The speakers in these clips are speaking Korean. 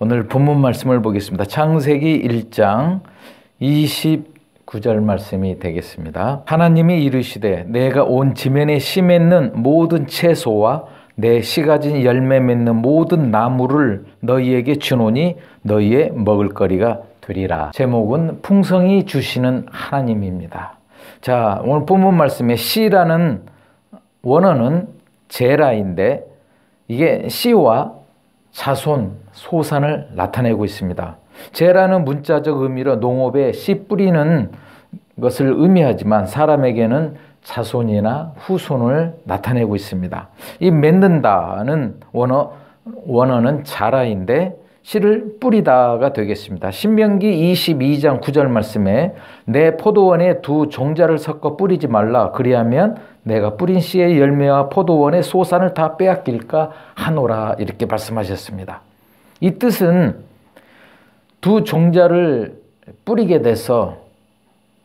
오늘 본문 말씀을 보겠습니다. 창세기 1장 29절 말씀이 되겠습니다. 하나님이 이르시되 내가 온 지면에 씨 맺는 모든 채소와 내 씨 가진 열매 맺는 모든 나무를 너희에게 주노니 너희의 먹을거리가 되리라. 제목은 풍성히 주시는 하나님입니다. 자, 오늘 본문 말씀에 씨라는 원어는 제라인데 이게 씨와 자손, 소산을 나타내고 있습니다. 제라는 문자적 의미로 농업에 씨 뿌리는 것을 의미하지만 사람에게는 자손이나 후손을 나타내고 있습니다. 이 맺는다는 원어는 자라인데 씨를 뿌리다가 되겠습니다. 신명기 22장 9절 말씀에 내 포도원에 두 종자를 섞어 뿌리지 말라. 그리하면 내가 뿌린 씨의 열매와 포도원의 소산을 다 빼앗길까 하노라. 이렇게 말씀하셨습니다. 이 뜻은 두 종자를 뿌리게 돼서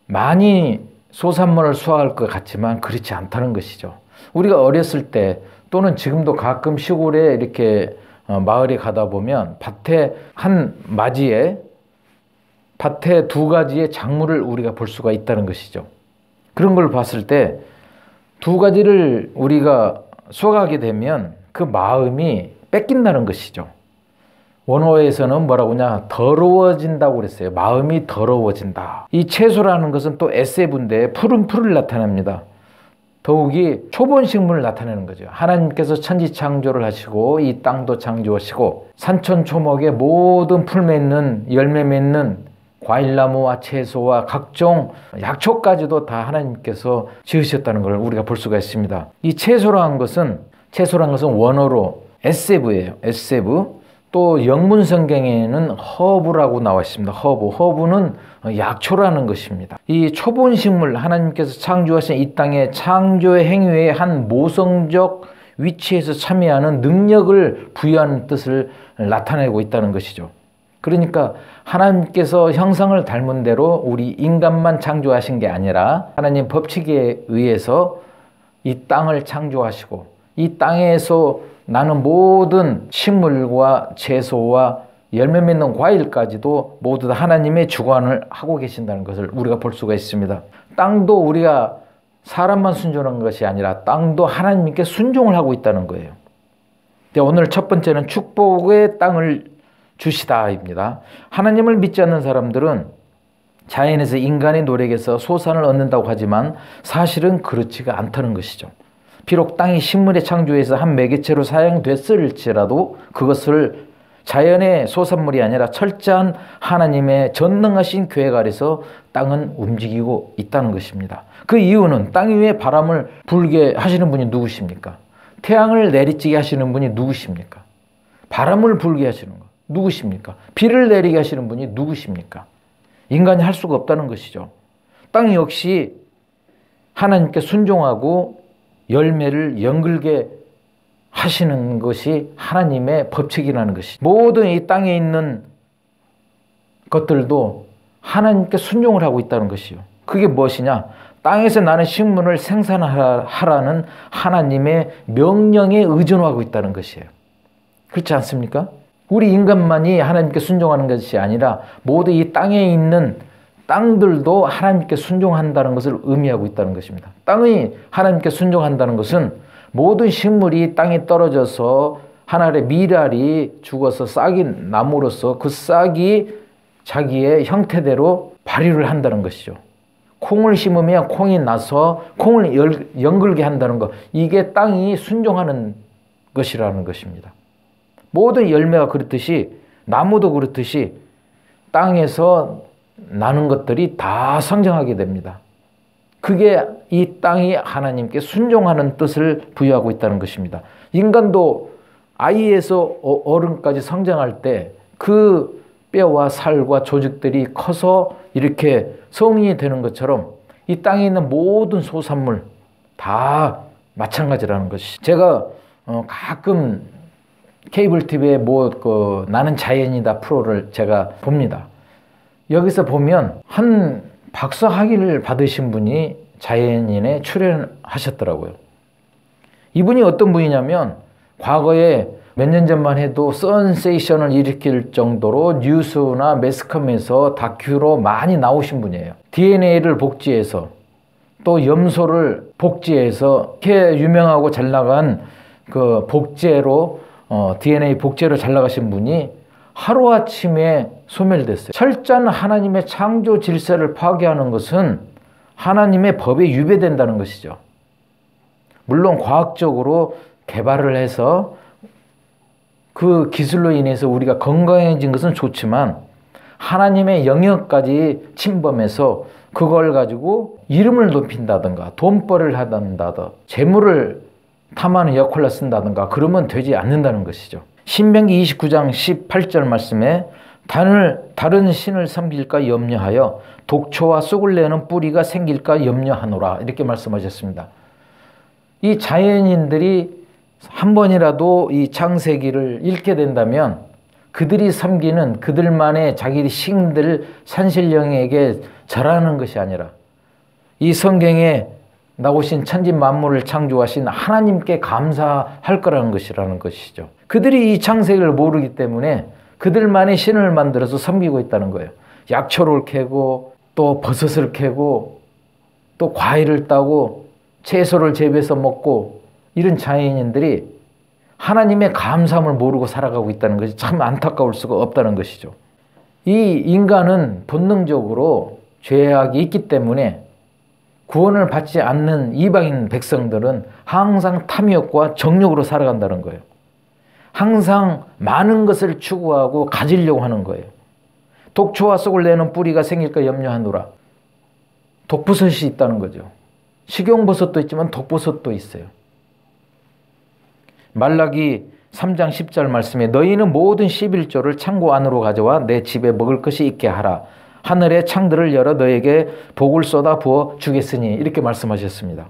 많이 소산물을 수확할 것 같지만 그렇지 않다는 것이죠. 우리가 어렸을 때 또는 지금도 가끔 시골에 이렇게 마을에 가다 보면 밭에 한 맞이에 밭에 두 가지의 작물을 우리가 볼 수가 있다는 것이죠. 그런 걸 봤을 때 두 가지를 우리가 수확하게 되면 그 마음이 뺏긴다는 것이죠. 원어에서는 뭐라고 하냐, 더러워진다고 그랬어요. 마음이 더러워진다. 이 채소라는 것은 또 에세브인데 푸른 풀을 나타냅니다. 더욱이 초본식물을 나타내는 거죠. 하나님께서 천지 창조를 하시고 이 땅도 창조하시고 산천초목의 모든 풀 맺는 열매 맺는 과일나무와 채소와 각종 약초까지도 다 하나님께서 지으셨다는 걸 우리가 볼 수가 있습니다. 이 채소라는 것은 원어로 에세브예요. 에세브. 또 영문 성경에는 허브라고 나와 있습니다. 허브는 약초라는 것입니다. 이 초본식물, 하나님께서 창조하신 이 땅의 창조의 행위에 한 모성적 위치에서 참여하는 능력을 부여하는 뜻을 나타내고 있다는 것이죠. 그러니까 하나님께서 형상을 닮은 대로 우리 인간만 창조하신 게 아니라 하나님 법칙에 의해서 이 땅을 창조하시고 이 땅에서 나는 모든 식물과 채소와 열매 맺는 과일까지도 모두 다 하나님의 주관을 하고 계신다는 것을 우리가 볼 수가 있습니다. 땅도 우리가 사람만 순종한 것이 아니라 땅도 하나님께 순종을 하고 있다는 거예요. 오늘 첫 번째는 축복의 땅을 주시다입니다. 하나님을 믿지 않는 사람들은 자연에서 인간의 노력에서 소산을 얻는다고 하지만 사실은 그렇지가 않다는 것이죠. 비록 땅이 식물의 창조에서 한 매개체로 사용됐을지라도 그것을 자연의 소산물이 아니라 철저한 하나님의 전능하신 계획 아래서 땅은 움직이고 있다는 것입니다. 그 이유는 땅 위에 바람을 불게 하시는 분이 누구십니까? 태양을 내리쬐게 하시는 분이 누구십니까? 바람을 불게 하시는 거 누구십니까? 비를 내리게 하시는 분이 누구십니까? 인간이 할 수가 없다는 것이죠. 땅 역시 하나님께 순종하고 열매를 연글게 하시는 것이 하나님의 법칙이라는 것이. 모든 이 땅에 있는 것들도 하나님께 순종을 하고 있다는 것이요. 그게 무엇이냐? 땅에서 나는 식물을 생산하라는 하나님의 명령에 의존하고 있다는 것이에요. 그렇지 않습니까? 우리 인간만이 하나님께 순종하는 것이 아니라 모두 이 땅에 있는 땅들도 하나님께 순종한다는 것을 의미하고 있다는 것입니다. 땅이 하나님께 순종한다는 것은 모든 식물이 땅에 떨어져서 하늘의 미랄이 죽어서 싹이 남으로써 그 싹이 자기의 형태대로 발휘를 한다는 것이죠. 콩을 심으면 콩이 나서 콩을 연글게 한다는 것, 이게 땅이 순종하는 것이라는 것입니다. 모든 열매가 그렇듯이 나무도 그렇듯이 땅에서 나는 것들이 다 성장하게 됩니다. 그게 이 땅이 하나님께 순종하는 뜻을 부여하고 있다는 것입니다. 인간도 아이에서 어른까지 성장할 때 그 뼈와 살과 조직들이 커서 이렇게 성인이 되는 것처럼 이 땅에 있는 모든 소산물 다 마찬가지라는 것이. 제가 가끔 케이블 TV에 나는 자연이다 프로를 제가 봅니다. 여기서 보면 한 박사 학위를 받으신 분이 자연인에 출연하셨더라고요. 이분이 어떤 분이냐면 과거에 몇 년 전만 해도 센세이션을 일으킬 정도로 뉴스나 매스컴에서 다큐로 많이 나오신 분이에요. DNA를 복제해서 또 염소를 복제해서 이렇게 유명하고 잘 나간 그 복제로 DNA 복제로 잘 나가신 분이 하루아침에 소멸됐어요. 철저한 하나님의 창조 질서를 파괴하는 것은 하나님의 법에 위배된다는 것이죠. 물론 과학적으로 개발을 해서 그 기술로 인해서 우리가 건강해진 것은 좋지만 하나님의 영역까지 침범해서 그걸 가지고 이름을 높인다든가 돈벌이를 하든가 재물을 탐하는 역할을 쓴다든가 그러면 되지 않는다는 것이죠. 신명기 29장 18절 말씀에 다른 신을 섬길까 염려하여 독초와 쑥을 내는 뿌리가 생길까 염려하노라 이렇게 말씀하셨습니다. 이 자연인들이 한 번이라도 이 창세기를 읽게 된다면 그들이 섬기는 그들만의 자기 신들 산신령에게 절하는 것이 아니라 이 성경에 나오신 천지 만물을 창조하신 하나님께 감사할 거라는 것이라는 것이죠. 그들이 이 창세기를 모르기 때문에 그들만의 신을 만들어서 섬기고 있다는 거예요. 약초를 캐고 또 버섯을 캐고 또 과일을 따고 채소를 재배해서 먹고 이런 자연인들이 하나님의 감사함을 모르고 살아가고 있다는 것이 참 안타까울 수가 없다는 것이죠. 이 인간은 본능적으로 죄악이 있기 때문에 구원을 받지 않는 이방인 백성들은 항상 탐욕과 정욕으로 살아간다는 거예요. 항상 많은 것을 추구하고 가지려고 하는 거예요. 독초와 쑥을 내는 뿌리가 생길까 염려하노라. 독버섯이 있다는 거죠. 식용버섯도 있지만 독버섯도 있어요. 말라기 3장 10절 말씀에 너희는 모든 11조를 창고 안으로 가져와 내 집에 먹을 것이 있게 하라. 하늘의 창들을 열어 너에게 복을 쏟아 부어 주겠으니 이렇게 말씀하셨습니다.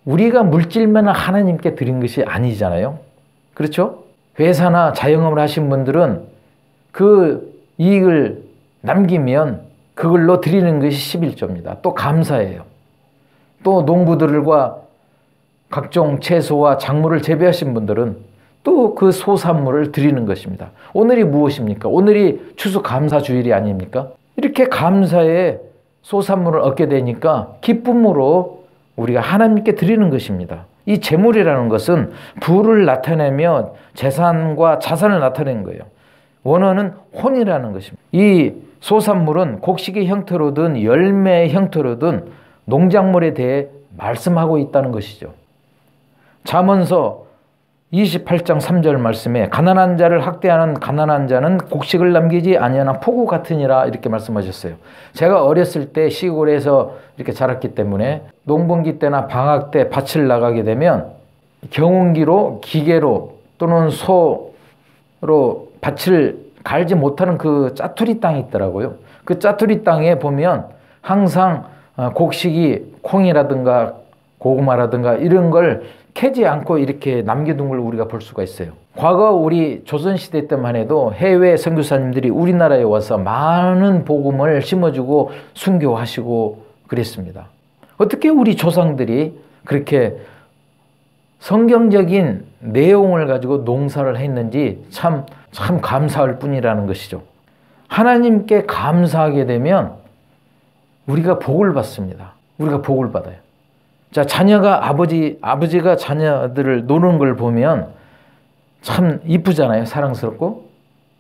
우리가 물질만 하나님께 드린 것이 아니잖아요. 그렇죠? 회사나 자영업을 하신 분들은 그 이익을 남기면 그걸로 드리는 것이 11조입니다. 또 감사해요. 또 농부들과 각종 채소와 작물을 재배하신 분들은 또 그 소산물을 드리는 것입니다. 오늘이 무엇입니까? 오늘이 추수감사주일이 아닙니까? 이렇게 감사의 소산물을 얻게 되니까 기쁨으로 우리가 하나님께 드리는 것입니다. 이 재물이라는 것은 부를 나타내며 재산과 자산을 나타내는 거예요. 원어는 혼이라는 것입니다. 이 소산물은 곡식의 형태로든 열매의 형태로든 농작물에 대해 말씀하고 있다는 것이죠. 잠언서 28장 3절 말씀에 가난한 자를 학대하는 가난한 자는 곡식을 남기지 아니하나 폭우 같으니라 이렇게 말씀하셨어요. 제가 어렸을 때 시골에서 이렇게 자랐기 때문에 농번기 때나 방학 때 밭을 나가게 되면 경운기로 기계로 또는 소로 밭을 갈지 못하는 그 짜투리 땅이 있더라고요. 그 짜투리 땅에 보면 항상 곡식이 콩이라든가 고구마라든가 이런 걸 캐지 않고 이렇게 남겨둔 걸 우리가 볼 수가 있어요. 과거 우리 조선시대 때만 해도 해외 선교사님들이 우리나라에 와서 많은 복음을 심어주고 순교하시고 그랬습니다. 어떻게 우리 조상들이 그렇게 성경적인 내용을 가지고 농사를 했는지 참 감사할 뿐이라는 것이죠. 하나님께 감사하게 되면 우리가 복을 받습니다. 우리가 복을 받아요. 자, 자녀가 아버지가 자녀들을 노는 걸 보면 참 이쁘잖아요. 사랑스럽고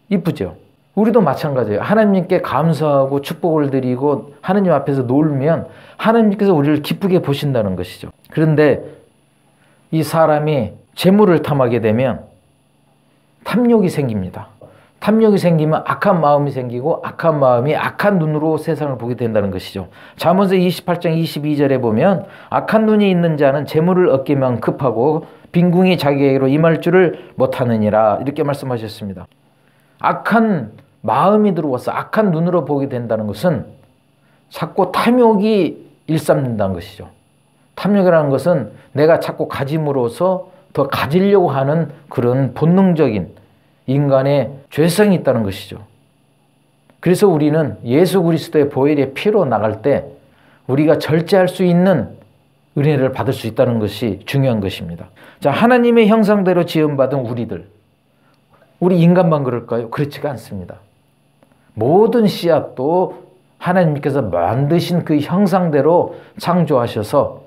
이쁘죠. 우리도 마찬가지예요. 하나님께 감사하고 축복을 드리고 하나님 앞에서 놀면 하나님께서 우리를 기쁘게 보신다는 것이죠. 그런데 이 사람이 재물을 탐하게 되면 탐욕이 생깁니다. 탐욕이 생기면 악한 마음이 생기고 악한 마음이 악한 눈으로 세상을 보게 된다는 것이죠. 잠언서 28장 22절에 보면 악한 눈이 있는 자는 재물을 얻기만 급하고 빈궁이 자기에게로 임할 줄을 못하느니라 이렇게 말씀하셨습니다. 악한 마음이 들어와서 악한 눈으로 보게 된다는 것은 자꾸 탐욕이 일삼는다는 것이죠. 탐욕이라는 것은 내가 자꾸 가짐으로써 더 가지려고 하는 그런 본능적인 인간의 죄성이 있다는 것이죠. 그래서 우리는 예수 그리스도의 보혈의 피로 나갈 때 우리가 절제할 수 있는 은혜를 받을 수 있다는 것이 중요한 것입니다. 자, 하나님의 형상대로 지음받은 우리 인간만 그럴까요? 그렇지가 않습니다. 모든 씨앗도 하나님께서 만드신 그 형상대로 창조하셔서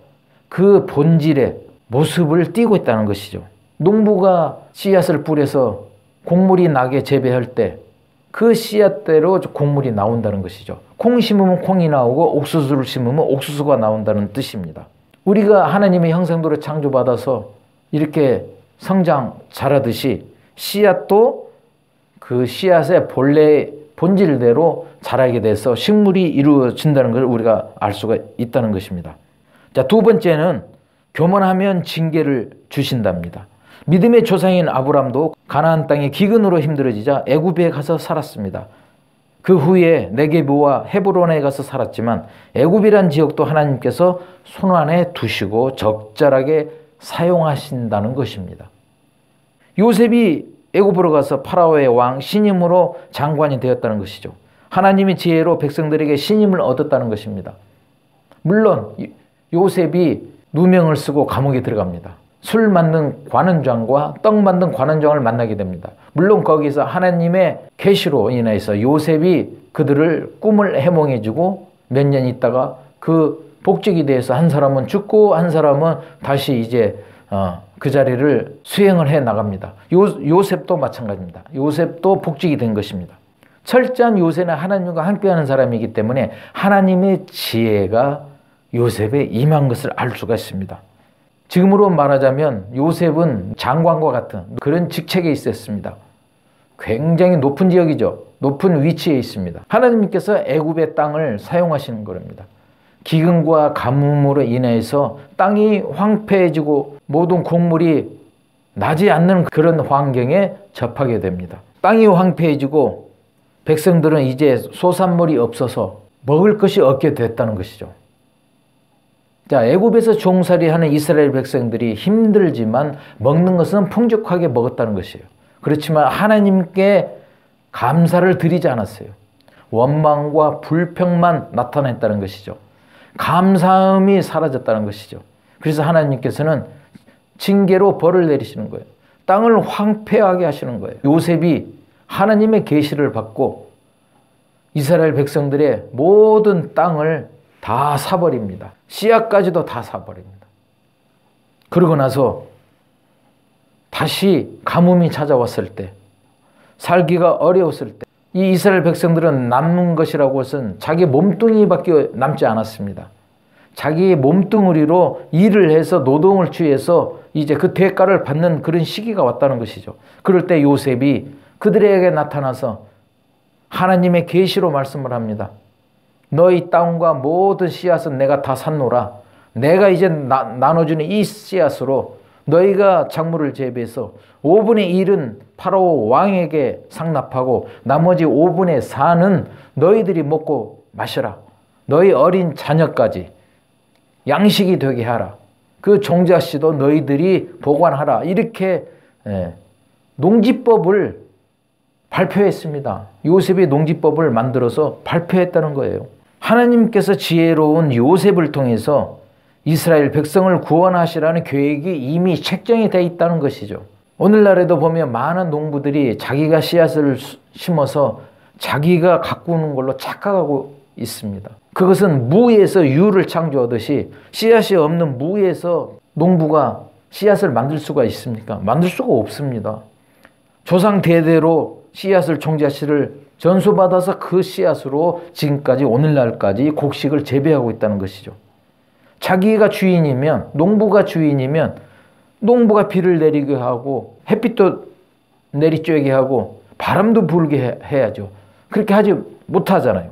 그 본질의 모습을 띠고 있다는 것이죠. 농부가 씨앗을 뿌려서 곡물이 나게 재배할 때 그 씨앗대로 곡물이 나온다는 것이죠. 콩 심으면 콩이 나오고 옥수수를 심으면 옥수수가 나온다는 뜻입니다. 우리가 하나님의 형상대로 창조받아서 이렇게 성장 자라듯이 씨앗도 그 씨앗의 본질대로 자라게 돼서 식물이 이루어진다는 걸 우리가 알 수가 있다는 것입니다. 자, 두 번째는 교만하면 징계를 주신답니다. 믿음의 조상인 아브람도 가나안 땅이 기근으로 힘들어지자 애굽에 가서 살았습니다. 그 후에 네게브와 헤브론에 가서 살았지만 애굽이란 지역도 하나님께서 손안에 두시고 적절하게 사용하신다는 것입니다. 요셉이 애굽으로 가서 파라오의 왕 신임으로 장관이 되었다는 것이죠. 하나님의 지혜로 백성들에게 신임을 얻었다는 것입니다. 물론 요셉이 누명을 쓰고 감옥에 들어갑니다. 술 만든 관원장과 떡 만든 관원장을 만나게 됩니다. 물론 거기서 하나님의 계시로 인해서 요셉이 그들을 꿈을 해몽해주고 몇 년 있다가 그 복직이 돼서 한 사람은 죽고 한 사람은 다시 이제 그 자리를 수행을 해 나갑니다. 요셉도 마찬가지입니다. 요셉도 복직이 된 것입니다. 철저한 요셉은 하나님과 함께하는 사람이기 때문에 하나님의 지혜가 요셉에 임한 것을 알 수가 있습니다. 지금으로 말하자면 요셉은 장관과 같은 그런 직책에 있었습니다. 굉장히 높은 지역이죠. 높은 위치에 있습니다. 하나님께서 애굽의 땅을 사용하시는 겁니다. 기근과 가뭄으로 인해서 땅이 황폐해지고 모든 곡물이 나지 않는 그런 환경에 접하게 됩니다. 땅이 황폐해지고 백성들은 이제 소산물이 없어서 먹을 것이 없게 됐다는 것이죠. 자, 애굽에서 종살이하는 이스라엘 백성들이 힘들지만 먹는 것은 풍족하게 먹었다는 것이에요. 그렇지만 하나님께 감사를 드리지 않았어요. 원망과 불평만 나타냈다는 것이죠. 감사함이 사라졌다는 것이죠. 그래서 하나님께서는 징계로 벌을 내리시는 거예요. 땅을 황폐하게 하시는 거예요. 요셉이 하나님의 계시를 받고 이스라엘 백성들의 모든 땅을 다 사버립니다. 씨앗까지도 다 사버립니다. 그러고 나서 다시 가뭄이 찾아왔을 때, 살기가 어려웠을 때, 이 이스라엘 백성들은 남는 것이라고 해서는 자기 몸뚱이밖에 남지 않았습니다. 자기 몸뚱이로 일을 해서 노동을 취해서 이제 그 대가를 받는 그런 시기가 왔다는 것이죠. 그럴 때 요셉이 그들에게 나타나서 하나님의 계시로 말씀을 합니다. 너희 땅과 모든 씨앗은 내가 다 샀노라. 내가 이제 나눠주는 이 씨앗으로 너희가 작물을 재배해서 5분의 1은 파라오 왕에게 상납하고 나머지 5분의 4는 너희들이 먹고 마셔라. 너희 어린 자녀까지 양식이 되게 하라. 그 종자씨도 너희들이 보관하라. 이렇게 농지법을 발표했습니다. 요셉이 농지법을 만들어서 발표했다는 거예요. 하나님께서 지혜로운 요셉을 통해서 이스라엘 백성을 구원하시라는 계획이 이미 책정이 되어 있다는 것이죠. 오늘날에도 보면 많은 농부들이 자기가 씨앗을 심어서 자기가 가꾸는 걸로 착각하고 있습니다. 그것은 무에서 유를 창조하듯이 씨앗이 없는 무에서 농부가 씨앗을 만들 수가 있습니까? 만들 수가 없습니다. 조상 대대로 씨앗을 종자씨를 전수받아서 그 씨앗으로 지금까지 오늘날까지 곡식을 재배하고 있다는 것이죠. 자기가 주인이면, 농부가 주인이면 농부가 비를 내리게 하고 햇빛도 내리쬐게 하고 바람도 불게 해야죠. 그렇게 하지 못하잖아요.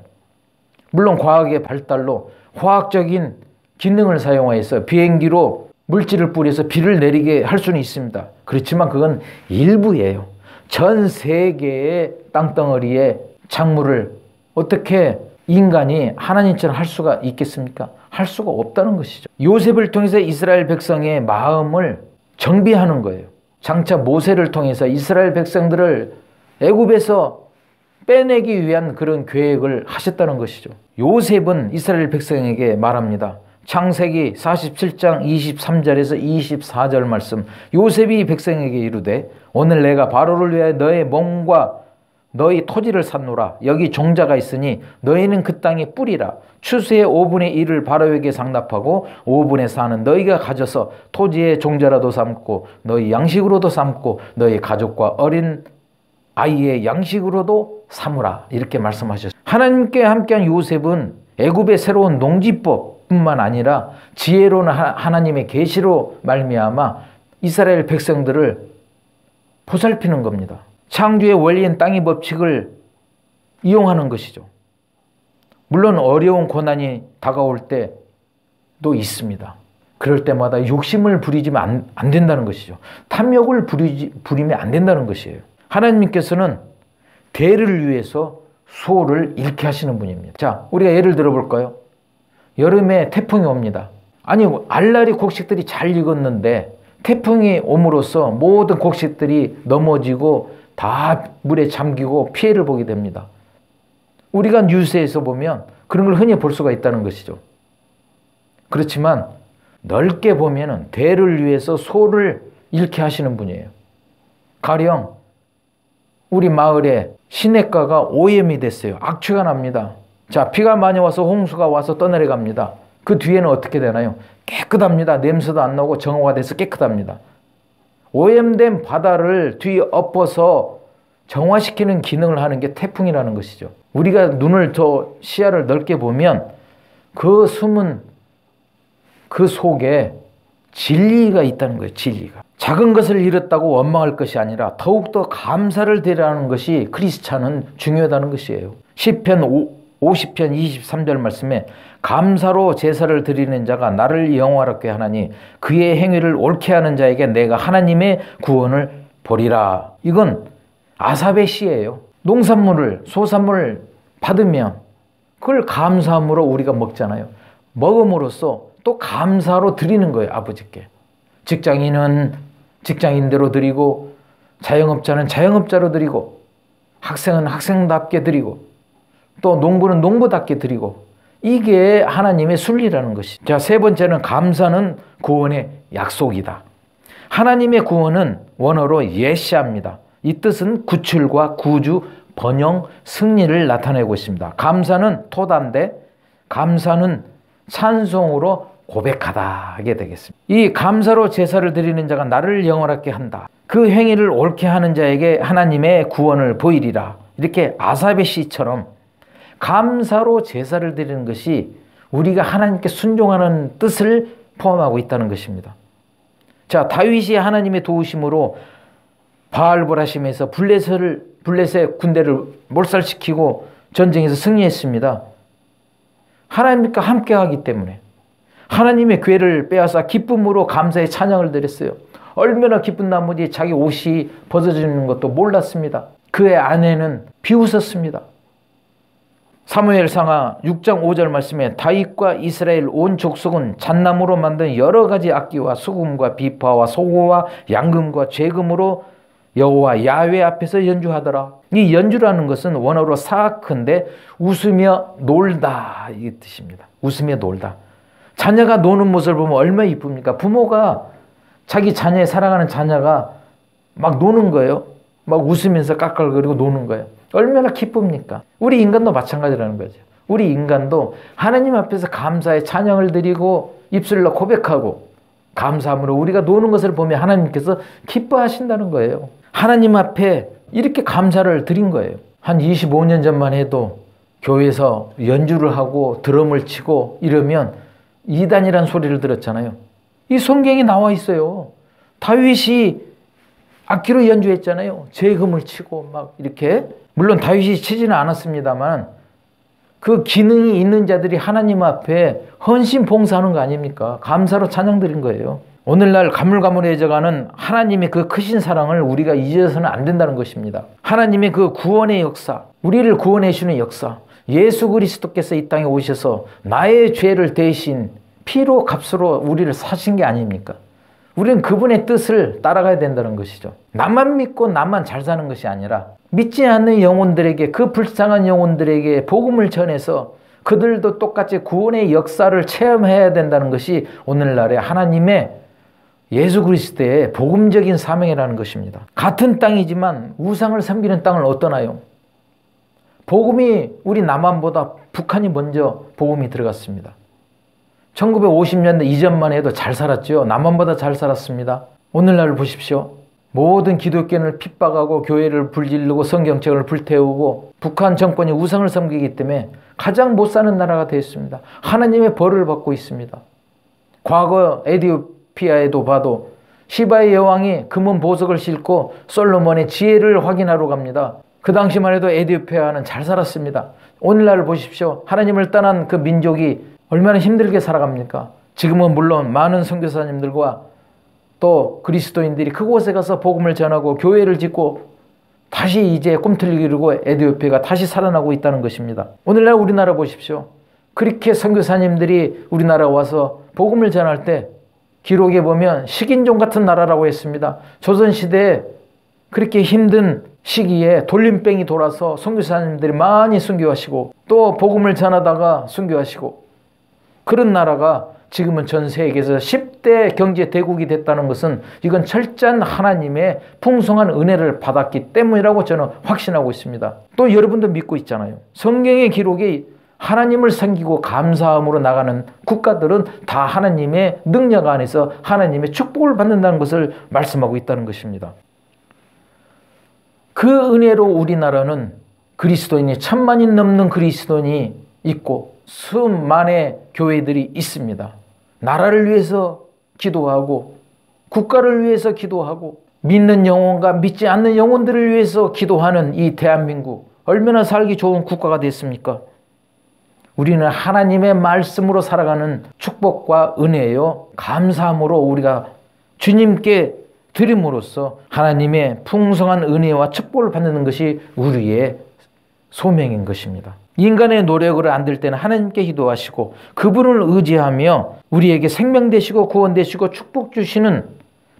물론 과학의 발달로 화학적인 기능을 사용해서 비행기로 물질을 뿌려서 비를 내리게 할 수는 있습니다. 그렇지만 그건 일부예요. 전 세계의 땅덩어리에 작물을 어떻게 인간이 하나님처럼 할 수가 있겠습니까? 할 수가 없다는 것이죠. 요셉을 통해서 이스라엘 백성의 마음을 정비하는 거예요. 장차 모세를 통해서 이스라엘 백성들을 애굽에서 빼내기 위한 그런 계획을 하셨다는 것이죠. 요셉은 이스라엘 백성에게 말합니다. 창세기 47장 23절에서 24절 말씀. 요셉이 백성에게 이르되 오늘 내가 바로를 위하여 너의 몸과 너희 토지를 샀노라. 여기 종자가 있으니 너희는 그 땅의 뿌리라. 추수의 5분의 1을 바로에게 상납하고 5분의 4는 너희가 가져서 토지의 종자라도 삼고 너희 양식으로도 삼고 너희 가족과 어린 아이의 양식으로도 삼으라. 이렇게 말씀하셨어요. 하나님께 함께한 요셉은 애굽의 새로운 농지법뿐만 아니라 지혜로운 하나님의 계시로 말미암아 이스라엘 백성들을 보살피는 겁니다. 창조의 원리인 땅의 법칙을 이용하는 것이죠. 물론 어려운 고난이 다가올 때도 있습니다. 그럴 때마다 욕심을 부리지면 안 된다는 것이죠. 탐욕을 부리면 안 된다는 것이에요. 하나님께서는 대를 위해서 소를 잃게 하시는 분입니다. 자, 우리가 예를 들어볼까요? 여름에 태풍이 옵니다. 아니, 알라리 곡식들이 잘 익었는데 태풍이 옴으로써 모든 곡식들이 넘어지고 다 물에 잠기고 피해를 보게 됩니다. 우리가 뉴스에서 보면 그런 걸 흔히 볼 수가 있다는 것이죠. 그렇지만 넓게 보면은 대를 위해서 소를 잃게 하시는 분이에요. 가령 우리 마을에 시냇가가 오염이 됐어요. 악취가 납니다. 자, 비가 많이 와서 홍수가 와서 떠내려갑니다. 그 뒤에는 어떻게 되나요? 깨끗합니다. 냄새도 안 나고 정화가 돼서 깨끗합니다. 오염된 바다를 뒤에 엎어서 정화시키는 기능을 하는 게 태풍이라는 것이죠. 우리가 눈을 더 시야를 넓게 보면 그 숨은 그 속에 진리가 있다는 거예요. 진리가. 작은 것을 잃었다고 원망할 것이 아니라 더욱더 감사를 드리라는 것이 크리스찬은 중요하다는 것이에요. 시편 50편 23절 말씀에 감사로 제사를 드리는 자가 나를 영화롭게 하나니 그의 행위를 옳게 하는 자에게 내가 하나님의 구원을 보리라. 이건 아삽의 시예요. 농산물을 소산물을 받으면 그걸 감사함으로 우리가 먹잖아요. 먹음으로써 또 감사로 드리는 거예요. 아버지께. 직장인은 직장인대로 드리고 자영업자는 자영업자로 드리고 학생은 학생답게 드리고 또 농부는 농부답게 드리고 이게 하나님의 순리라는 것이죠. 자, 세 번째는 감사는 구원의 약속이다. 하나님의 구원은 원어로 예시합니다. 이 뜻은 구출과 구주, 번영, 승리를 나타내고 있습니다. 감사는 토단데 감사는 찬송으로 고백하다 하게 되겠습니다. 이 감사로 제사를 드리는 자가 나를 영원하게 한다. 그 행위를 옳게 하는 자에게 하나님의 구원을 보이리라. 이렇게 아삽의 시처럼 감사로 제사를 드리는 것이 우리가 하나님께 순종하는 뜻을 포함하고 있다는 것입니다. 자, 다윗이 하나님의 도우심으로 바알보라심에서 블레셋의 군대를 몰살시키고 전쟁에서 승리했습니다. 하나님과 함께하기 때문에 하나님의 괴를 빼앗아 기쁨으로 감사의 찬양을 드렸어요. 얼마나 기쁜 나머지 자기 옷이 벗어지는 것도 몰랐습니다. 그의 아내는 비웃었습니다. 사무엘상하 6장 5절 말씀에 다윗과 이스라엘 온 족속은 잣나무로 만든 여러 가지 악기와 수금과 비파와 소고와 양금과 죄금으로 여호와 야훼 앞에서 연주하더라. 이 연주라는 것은 원어로 사악한데 웃으며 놀다 이 뜻입니다. 웃으며 놀다. 자녀가 노는 모습을 보면 얼마나 이쁩니까? 부모가 자기 자녀의 사랑하는 자녀가 막 노는 거예요. 막 웃으면서 깔깔거리고 노는 거예요. 얼마나 기쁩니까? 우리 인간도 마찬가지라는 거죠. 우리 인간도 하나님 앞에서 감사의 찬양을 드리고 입술로 고백하고 감사함으로 우리가 노는 것을 보면 하나님께서 기뻐하신다는 거예요. 하나님 앞에 이렇게 감사를 드린 거예요. 한 25년 전만 해도 교회에서 연주를 하고 드럼을 치고 이러면 이단이란 소리를 들었잖아요. 이 성경에 나와 있어요. 다윗이 악기로 연주했잖아요. 재금을 치고 막 이렇게. 물론 다윗이 치지는 않았습니다만 그 기능이 있는 자들이 하나님 앞에 헌신 봉사하는 거 아닙니까? 감사로 찬양 드린 거예요. 오늘날 가물가물해져가는 하나님의 그 크신 사랑을 우리가 잊어서는 안 된다는 것입니다. 하나님의 그 구원의 역사, 우리를 구원해 주는 역사, 예수 그리스도께서 이 땅에 오셔서 나의 죄를 대신 피로 값으로 우리를 사신 게 아닙니까? 우리는 그분의 뜻을 따라가야 된다는 것이죠. 나만 믿고 나만 잘 사는 것이 아니라 믿지 않는 영혼들에게, 그 불쌍한 영혼들에게 복음을 전해서 그들도 똑같이 구원의 역사를 체험해야 된다는 것이 오늘날의 하나님의 예수 그리스도의 복음적인 사명이라는 것입니다. 같은 땅이지만 우상을 섬기는 땅을 어떠나요? 복음이 우리 남한보다 북한이 먼저 복음이 들어갔습니다. 1950년대 이전만 해도 잘 살았죠. 남한보다 잘 살았습니다. 오늘날을 보십시오. 모든 기독교인을 핍박하고 교회를 불지르고 성경책을 불태우고 북한 정권이 우상을 섬기기 때문에 가장 못 사는 나라가 되었습니다. 하나님의 벌을 받고 있습니다. 과거 에티오피아에도 봐도 시바의 여왕이 금은 보석을 싣고 솔로몬의 지혜를 확인하러 갑니다. 그 당시만 해도 에티오피아는 잘 살았습니다. 오늘날을 보십시오. 하나님을 떠난 그 민족이 얼마나 힘들게 살아갑니까? 지금은 물론 많은 선교사님들과 또 그리스도인들이 그곳에 가서 복음을 전하고 교회를 짓고 다시 이제 꿈틀리기 이루고 에티오피아가 다시 살아나고 있다는 것입니다. 오늘날 우리나라 보십시오. 그렇게 선교사님들이 우리나라 와서 복음을 전할 때 기록에 보면 식인종 같은 나라라고 했습니다. 조선시대에 그렇게 힘든 시기에 돌림병이 돌아서 선교사님들이 많이 순교하시고 또 복음을 전하다가 순교하시고 그런 나라가 지금은 전 세계에서 10대 경제 대국이 됐다는 것은 이건 철저한 하나님의 풍성한 은혜를 받았기 때문이라고 저는 확신하고 있습니다. 또 여러분도 믿고 있잖아요. 성경의 기록이 하나님을 섬기고 감사함으로 나가는 국가들은 다 하나님의 능력 안에서 하나님의 축복을 받는다는 것을 말씀하고 있다는 것입니다. 그 은혜로 우리나라는 그리스도인이 1000만이 넘는 그리스도인이 있고 수만의 교회들이 있습니다. 나라를 위해서 기도하고 국가를 위해서 기도하고 믿는 영혼과 믿지 않는 영혼들을 위해서 기도하는 이 대한민국 얼마나 살기 좋은 국가가 됐습니까? 우리는 하나님의 말씀으로 살아가는 축복과 은혜요 감사함으로 우리가 주님께 드림으로써 하나님의 풍성한 은혜와 축복을 받는 것이 우리의 소명인 것입니다. 인간의 노력으로 안 될 때는 하나님께 기도하시고 그분을 의지하며 우리에게 생명 되시고 구원 되시고 축복 주시는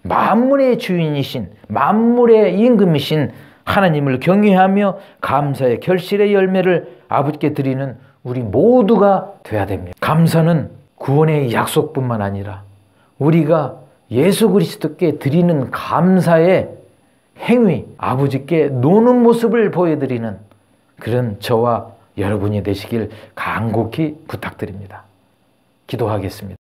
만물의 주인이신 만물의 임금이신 하나님을 경외하며 감사의 결실의 열매를 아버지께 드리는 우리 모두가 돼야 됩니다. 감사는 구원의 약속뿐만 아니라 우리가 예수 그리스도께 드리는 감사의 행위, 아버지께 노는 모습을 보여드리는 그런 저와 여러분이 되시길 간곡히 부탁드립니다. 기도하겠습니다.